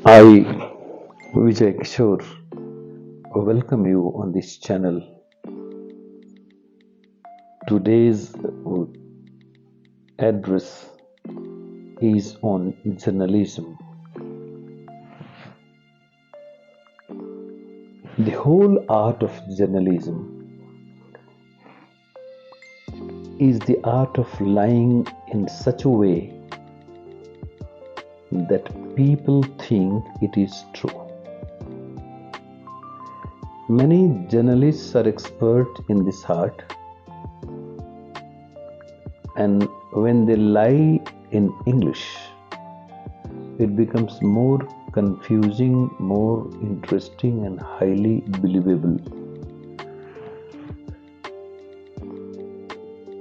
I, Vijay Kishore, welcome you on this channel. Today's address is on journalism. The whole art of journalism is the art of lying in such a way that people think it is true. Many journalists are expert in this art, and when they lie in English, it becomes more confusing, more interesting, and highly believable.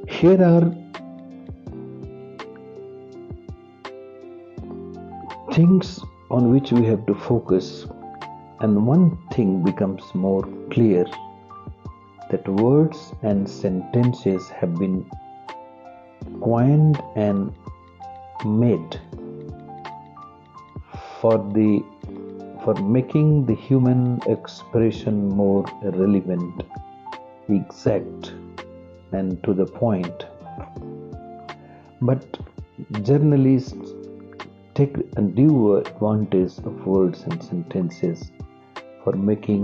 Here are things on which we have to focus, and one thing becomes more clear, that words and sentences have been coined and made for making the human expression more relevant, exact, and to the point. But journalists take undue advantage of words and sentences for making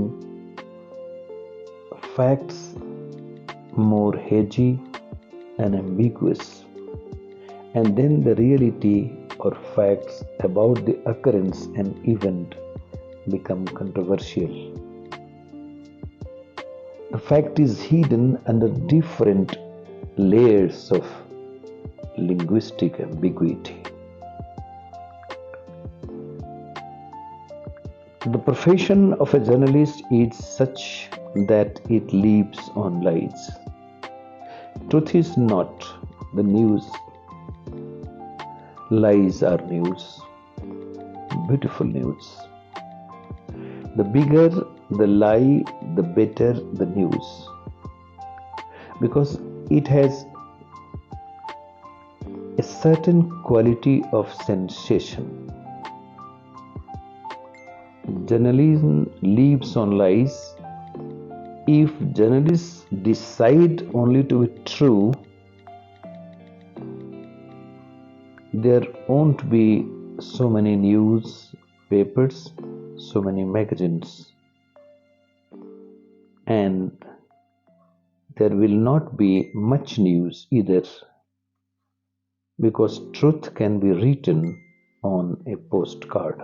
facts more hazy and ambiguous, and then the reality or facts about the occurrence and event become controversial. The fact is hidden under different layers of linguistic ambiguity. The profession of a journalist is such that it lives on lies. Truth is not the news. Lies are news, beautiful news. The bigger the lie, the better the news, because it has a certain quality of sensation. Journalism lives on lies. If journalists decide only to be true, there won't be so many newspapers, so many magazines, and there will not be much news either, because truth can be written on a postcard.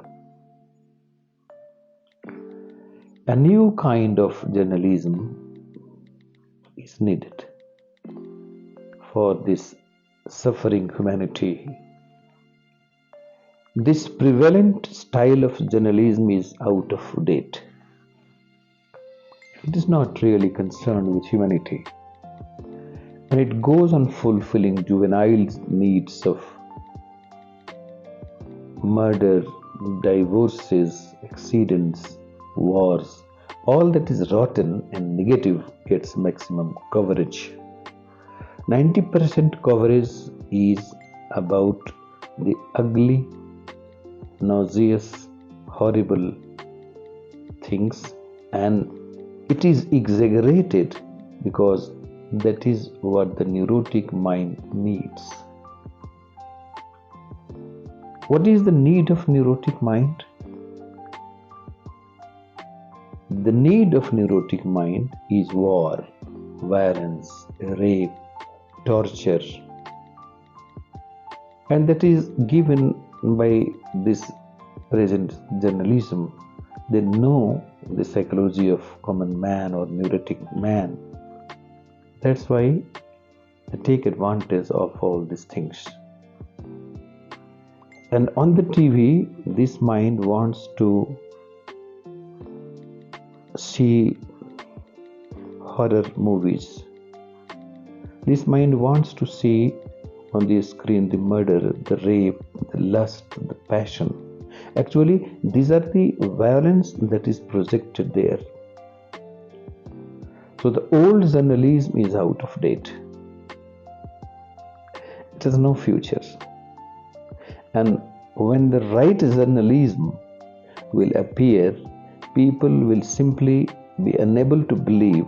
A new kind of journalism is needed for this suffering humanity. This prevalent style of journalism is out of date. It is not really concerned with humanity, and it goes on fulfilling juvenile needs of murder, divorces, accidents, wars. All that is rotten and negative gets maximum coverage. 90% coverage is about the ugly, nauseous, horrible things, and it is exaggerated because that is what the neurotic mind needs. What is the need of neurotic mind? The need of neurotic mind is war, violence, rape, torture, and that is given by this present journalism. They know the psychology of common man or neurotic man. That's why they take advantage of all these things. And on the TV, this mind wants to see horror movies. This mind wants to see on the screen the murder, the rape, the lust, the passion. Actually, these are the violence that is projected there. So the old journalism is out of date. It has no future. And when the right journalism will appear, people will simply be unable to believe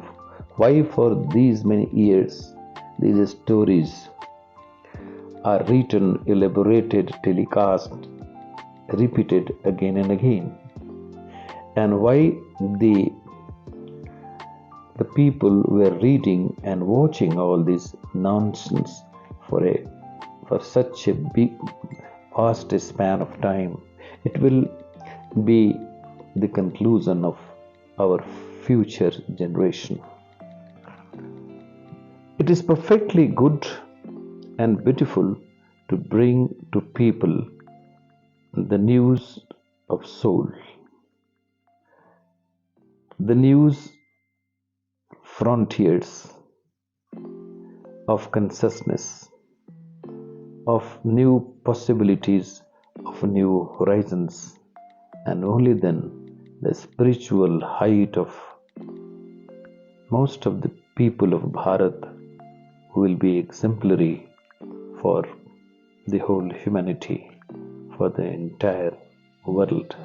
why, for these many years, these stories are written, elaborated, telecast, repeated again and again, and why the people were reading and watching all this nonsense for such a big vast span of time. It will be the conclusion of our future generation. It is perfectly good and beautiful to bring to people the news of soul, the news frontiers of consciousness, of new possibilities, of new horizons, and only then the spiritual height of most of the people of Bharat will be exemplary for the whole humanity, for the entire world.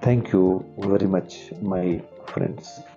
Thank you very much, my friends.